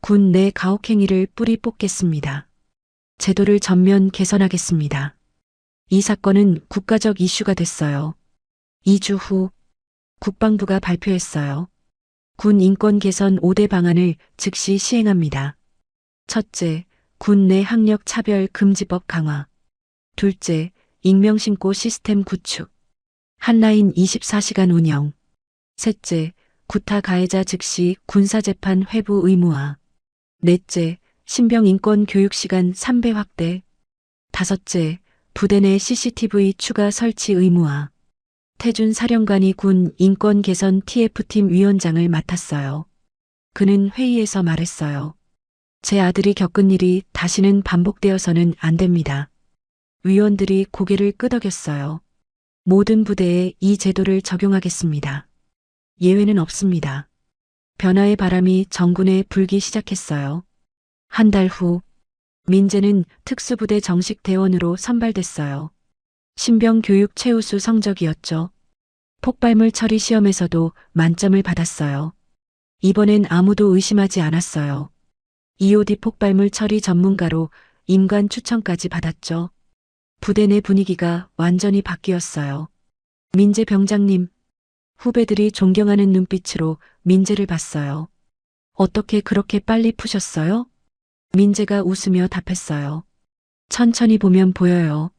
C: 군 내 가혹행위를 뿌리 뽑겠습니다. 제도를 전면 개선하겠습니다. 이 사건은 국가적 이슈가 됐어요. 2주 후 국방부가 발표했어요. 군 인권 개선 5대 방안을 즉시 시행합니다. 첫째, 군 내 학력 차별 금지법 강화. 둘째, 익명신고 시스템 구축. 한라인 24시간 운영. 셋째, 구타 가해자 즉시 군사재판 회부 의무화. 넷째, 신병 인권 교육 시간 3배 확대. 다섯째, 부대 내 CCTV 추가 설치 의무화. 태준 사령관이 군 인권 개선 TF팀 위원장을 맡았어요. 그는 회의에서 말했어요. 제 아들이 겪은 일이 다시는 반복되어서는 안 됩니다. 위원들이 고개를 끄덕였어요. 모든 부대에 이 제도를 적용하겠습니다. 예외는 없습니다. 변화의 바람이 정군에 불기 시작했어요. 한 달 후 민재는 특수부대 정식 대원으로 선발됐어요. 신병 교육 최우수 성적이었죠. 폭발물 처리 시험에서도 만점을 받았어요. 이번엔 아무도 의심하지 않았어요. EOD 폭발물 처리 전문가로 임관 추천까지 받았죠. 부대 내 분위기가 완전히 바뀌었어요. 민재 병장님, 후배들이 존경하는 눈빛으로 민재를 봤어요. 어떻게 그렇게 빨리 푸셨어요? 민재가 웃으며 답했어요. 천천히 보면 보여요.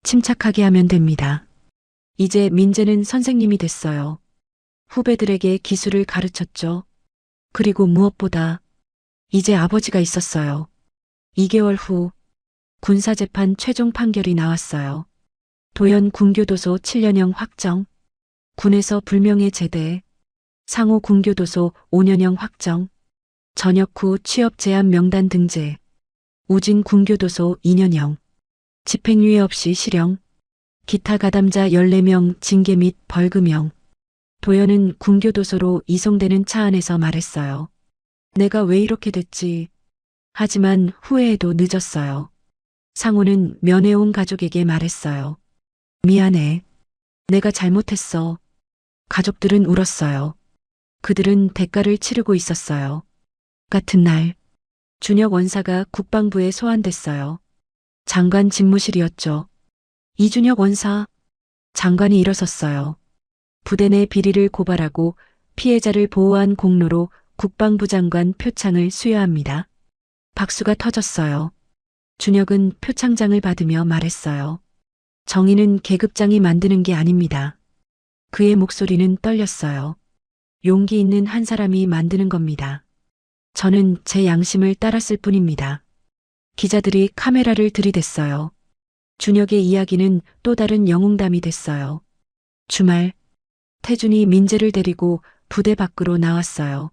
C: 침착하게 하면 됩니다. 이제 민재는 선생님이 됐어요. 후배들에게 기술을 가르쳤죠. 그리고 무엇보다 이제 아버지가 있었어요. 2개월 후 군사재판 최종 판결이 나왔어요. 도연 군교도소 7년형 확정. 군에서 불명예 제대. 상호 군교도소 5년형 확정. 전역 후 취업 제한 명단 등재. 우진 군교도소 2년형. 집행유예 없이 실형. 기타 가담자 14명 징계 및 벌금형. 도연은 군교도소로 이송되는 차 안에서 말했어요. 내가 왜 이렇게 됐지? 하지만 후회해도 늦었어요. 상호는 면회온 가족에게 말했어요. 미안해. 내가 잘못했어. 가족들은 울었어요. 그들은 대가를 치르고 있었어요. 같은 날, 준혁 원사가 국방부에 소환됐어요. 장관 집무실이었죠. 이준혁 원사. 장관이 일어섰어요. 부대 내 비리를 고발하고 피해자를 보호한 공로로 국방부 장관 표창을 수여합니다. 박수가 터졌어요. 준혁은 표창장을 받으며 말했어요. 정의는 계급장이 만드는 게 아닙니다. 그의 목소리는 떨렸어요. 용기 있는 한 사람이 만드는 겁니다. 저는 제 양심을 따랐을 뿐입니다. 기자들이 카메라를 들이댔어요. 준혁의 이야기는 또 다른 영웅담이 됐어요. 주말, 태준이 민재를 데리고 부대 밖으로 나왔어요.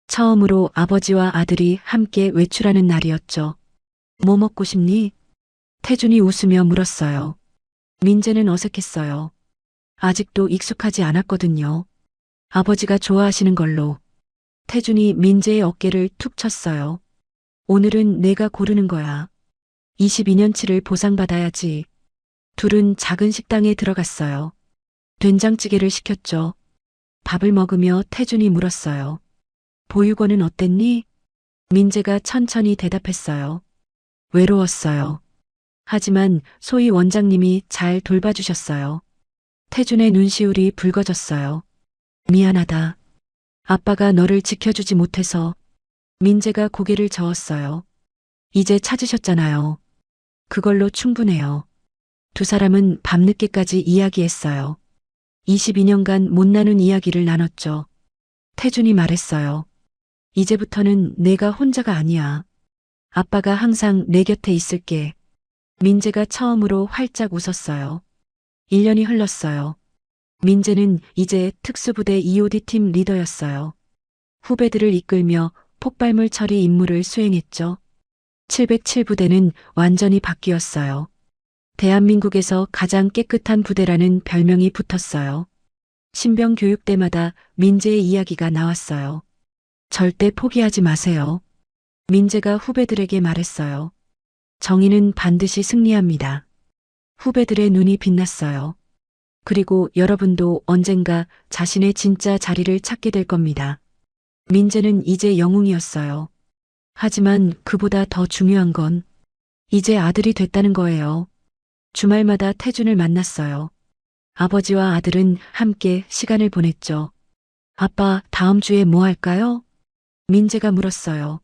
C: 처음으로 아버지와 아들이 함께 외출하는 날이었죠. 뭐 먹고 싶니? 태준이 웃으며 물었어요. 민재는 어색했어요. 아직도 익숙하지 않았거든요. 아버지가 좋아하시는 걸로. 태준이 민재의 어깨를 툭 쳤어요. 오늘은 내가 고르는 거야. 22년치를 보상받아야지. 둘은 작은 식당에 들어갔어요. 된장찌개를 시켰죠. 밥을 먹으며 태준이 물었어요. 보육원은 어땠니? 민재가 천천히 대답했어요. 외로웠어요. 하지만 소희 원장님이 잘 돌봐주셨어요. 태준의 눈시울이 붉어졌어요. 미안하다. 아빠가 너를 지켜주지 못해서. 민재가 고개를 저었어요. 이제 찾으셨잖아요. 그걸로 충분해요. 두 사람은 밤늦게까지 이야기했어요. 22년간 못 나눈 이야기를 나눴죠. 태준이 말했어요. 이제부터는 내가 혼자가 아니야. 아빠가 항상 내 곁에 있을게. 민재가 처음으로 활짝 웃었어요. 1년이 흘렀어요. 민재는 이제 특수부대 EOD팀 리더였어요. 후배들을 이끌며 폭발물 처리 임무를 수행했죠. 707부대는 완전히 바뀌었어요. 대한민국에서 가장 깨끗한 부대라는 별명이 붙었어요. 신병 교육 때마다 민재의 이야기가 나왔어요. 절대 포기하지 마세요. 민재가 후배들에게 말했어요. 정의는 반드시 승리합니다. 후배들의 눈이 빛났어요. 그리고 여러분도 언젠가 자신의 진짜 자리를 찾게 될 겁니다. 민재는 이제 영웅이었어요. 하지만 그보다 더 중요한 건 이제 아들이 됐다는 거예요. 주말마다 태준을 만났어요. 아버지와 아들은 함께 시간을 보냈죠. 아빠, 다음 주에 뭐 할까요? 민재가 물었어요.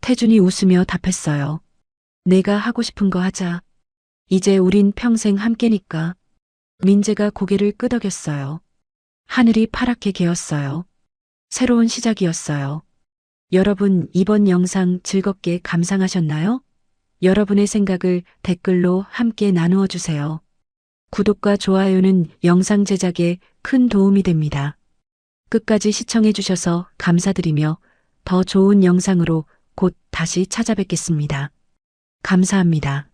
C: 태준이 웃으며 답했어요. 내가 하고 싶은 거 하자. 이제 우린 평생 함께니까. 민재가 고개를 끄덕였어요. 하늘이 파랗게 개었어요. 새로운 시작이었어요. 여러분, 이번 영상 즐겁게 감상하셨나요? 여러분의 생각을 댓글로 함께 나누어 주세요. 구독과 좋아요는 영상 제작에 큰 도움이 됩니다. 끝까지 시청해 주셔서 감사드리며 더 좋은 영상으로 곧 다시 찾아뵙겠습니다. 감사합니다.